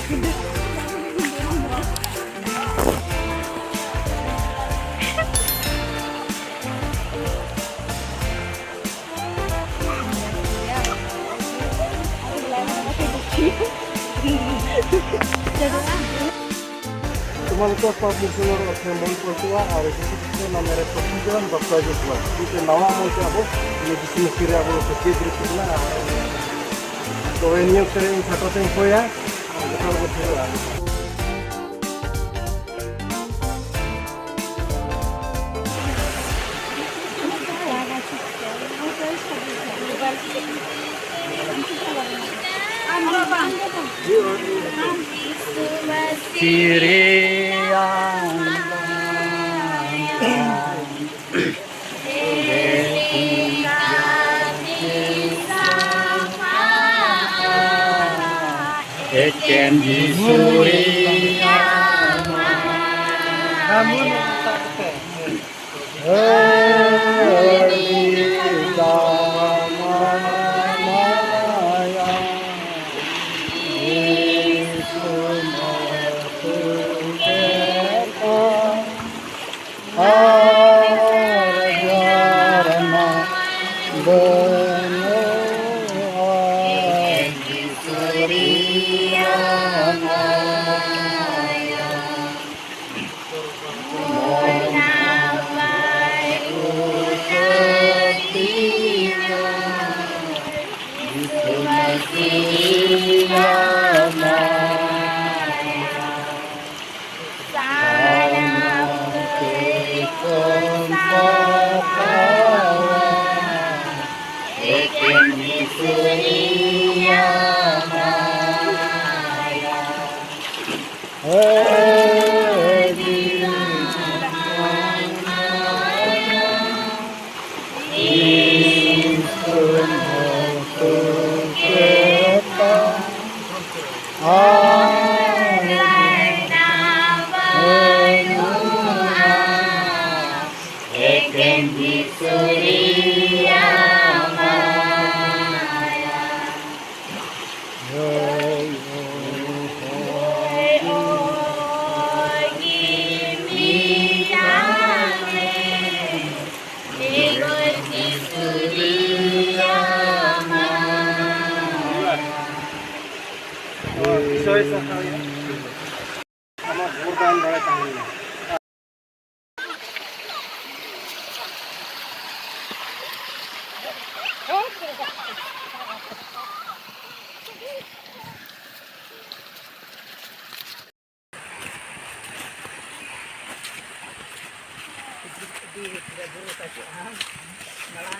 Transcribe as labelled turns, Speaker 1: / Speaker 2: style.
Speaker 1: Tumalito pa musulor at naman po siya, ari ko na mere pagkikiran bakla jiswa. Dito nawa mo siya ako, ini disimukiri ako sa kidri na. So when you train sa toting po ya, betul betul.
Speaker 2: Eken di Surya
Speaker 1: Namun
Speaker 2: di guru kasih malah